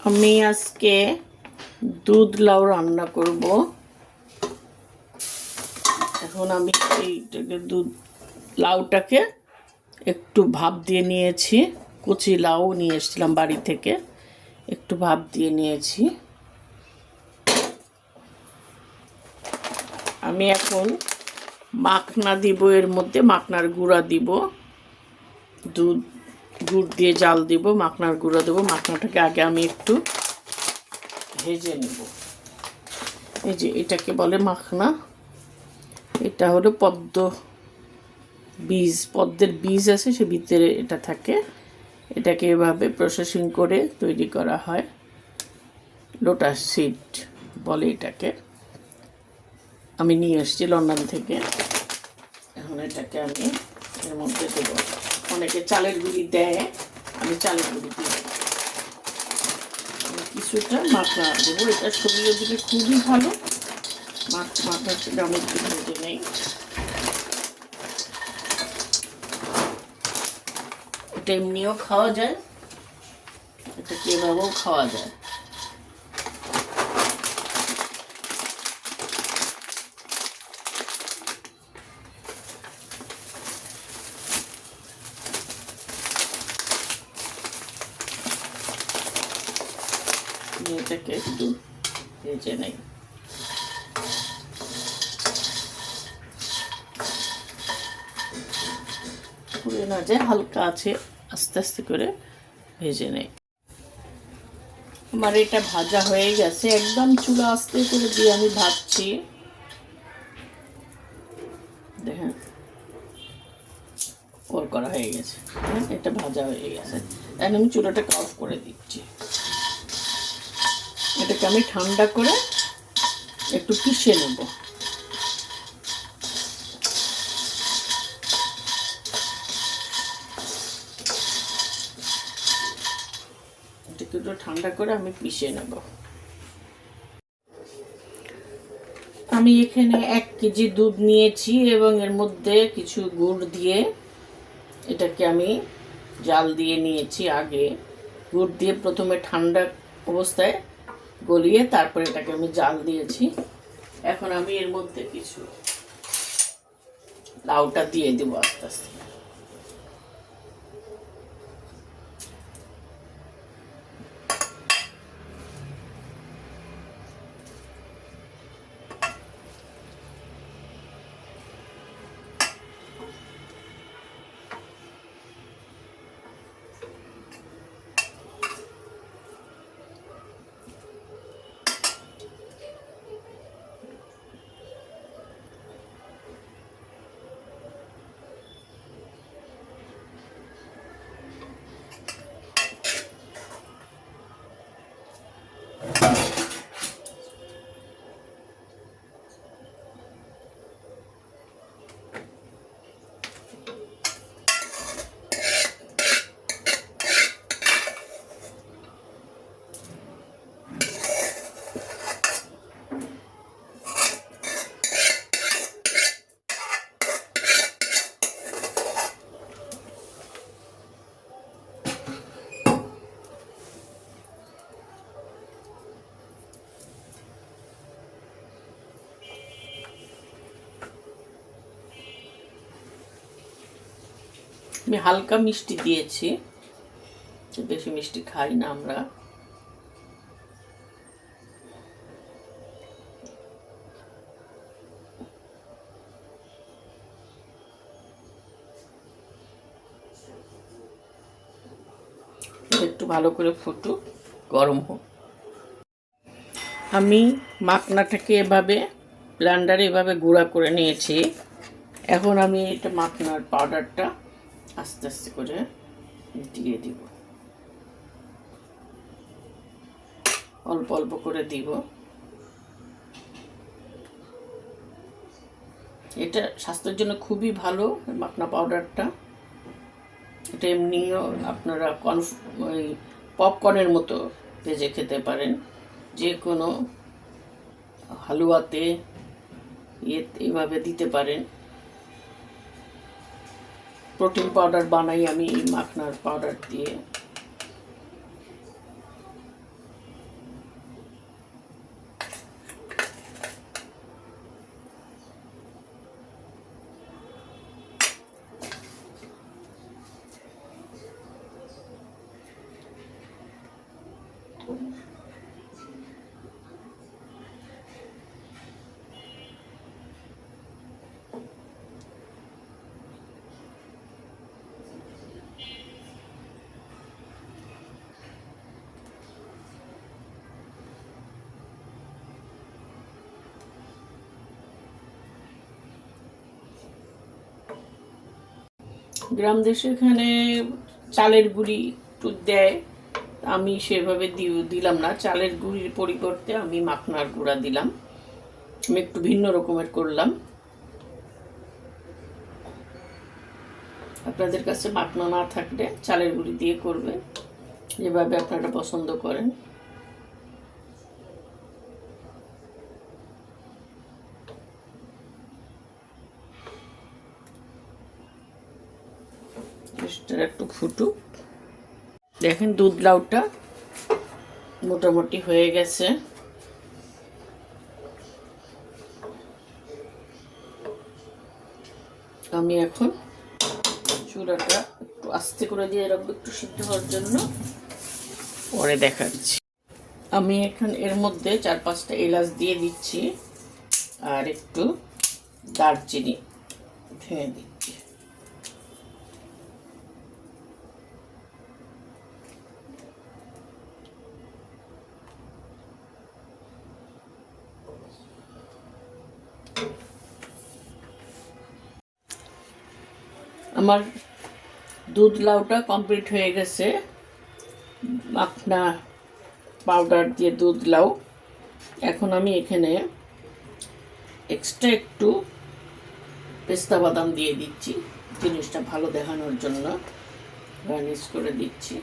আমি আজকে দুধ লাউ রান্না করব। এখন আমি এইটাকে লাউটাকে একটু ভাপ দিয়ে নিয়েছি। কচি লাউ নিয়ে এসেছিলাম বাড়ি থেকে, একটু ভাপ দিয়ে নিয়েছি। আমি এখন মাখনা দিব, এর মধ্যে মাখনার গুঁড়া দিব, গুড় দিয়ে জাল দিব, মাখনার গুঁড়া দেবো। মাখনাটাকে আগে আমি একটু ভেজে নেব। এই যে এটাকে বলে মাখনা। এটা হলো পদ্মের বীজ আছে, সে ভিতরে এটা থাকে। এটাকে এভাবে প্রসেসিং করে তৈরি করা হয়, লোটাস সিড বলে এটাকে। আমি নিয়ে এসেছি লন্ডন থেকে। এখন এটাকে আমি এর মধ্যে দেবো। অনেকে চালের গুঁড়ি দেয়, আমি চালের গুঁড়ি দিই। কিছুটা মাখনা দেবো, এটা শরীরের দিকে খুবই ভালো। মাখনাটা অনেক ভেজে নেই। এটা এমনিও খাওয়া যায়, এটা এভাবেও খাওয়া যায়। এটাকে একটু ভেজে নেই। পুড়ে না যায়, হালকা আছে, আস্তে আস্তে করে ভেজে নেই। আমার এটা ভাজা হয়ে গেছে, একদম চুলা আস্তে করে দিয়ে আমি ভাজছি। দেখেন করা হয়ে গেছে, এটা ভাজা হয়ে গেছে। এখন আমি চুলাটাকে অফ করে দিচ্ছি। এটাকে আমি ঠান্ডা করে একটু পিষে নেব। এটাকে একটু ঠান্ডা করে আমি পিষে নেব। আমি এখানে 1 কেজি দুধ নিয়েছি এবং এর মধ্যে কিছু গুড় দিয়ে এটাকে আমি জাল দিয়ে নিয়েছি। আগে গুড় দিয়ে প্রথমে ঠান্ডা অবস্থায় গলিয়ে তারপরে এটাকে আমি জাল দিয়েছি। এখন আমি এর মধ্যে কিছু লাউটা দিয়ে দেবো আস্তে আস্তে। আমি হালকা মিষ্টি দিয়েছি, বেশি মিষ্টি খাই না আমরা। একটু ভালো করে ফুটুক, গরম হোক। আমি মাখনাটাকে এভাবে ব্লেন্ডারে এভাবে গুঁড়া করে নিয়েছি। এখন আমি এটা মাখনার পাউডারটা আস্তে আস্তে করে দিয়ে দিব, অল্প অল্প করে দিব। এটা স্বাস্থ্যের জন্য খুবই ভালো মাখনা পাউডারটা। এটা এমনিও আপনারা ওই পপকর্নের মতো ভেজে খেতে পারেন, যে কোনো হালুয়াতে এইভাবে দিতে পারেন। প্রোটিন পাউডার বানাই আমি এই মাখনার পাউডার দিয়ে। গ্রাম দেশে এখানে চালের গুঁড়ি একটু দেয়, আমি সেভাবে দিলাম না। চালের গুঁড়ির পরিবর্তে আমি মাখনার গুঁড়া দিলাম। আমি একটু ভিন্ন রকমের করলাম। আপনাদের কাছে মাখনা না থাকলে চালের গুঁড়ি দিয়ে করবেন, যেভাবে আপনারা পছন্দ করেন। একটু ফুটুক। দেখেন দুধ লাউটা মোটামুটি হয়ে গেছে। আমি এখন চুলাটা একটু আস্তে করে দিয়ে রাখবো একটু সিদ্ধ হওয়ার জন্য, পরে দেখাচ্ছি। আমি এখন এর মধ্যে 4-5টা এলাচ দিয়ে দিচ্ছি আর একটু দারচিনি ভেঙে দিচ্ছি। আমার দুধ লাউটা কমপ্লিট হয়ে গেছে। মাখনা পাউডার দিয়ে দুধ লাউ। এখন আমি এখানে এক্সট্রা একটু পেস্তা বাদাম দিয়ে দিচ্ছি, জিনিসটা ভালো দেখানোর জন্য গার্নিশ করে দিচ্ছি।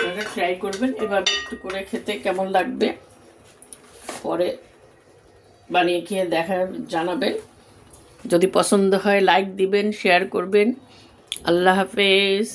আপনারা ট্রাই করবেন এভাবে একটু করে, খেতে কেমন লাগবে পরে বানিয়ে খেয়ে জানাবেন। যদি পছন্দ হয় লাইক দিবেন, শেয়ার করবেন। আল্লাহ হাফেজ।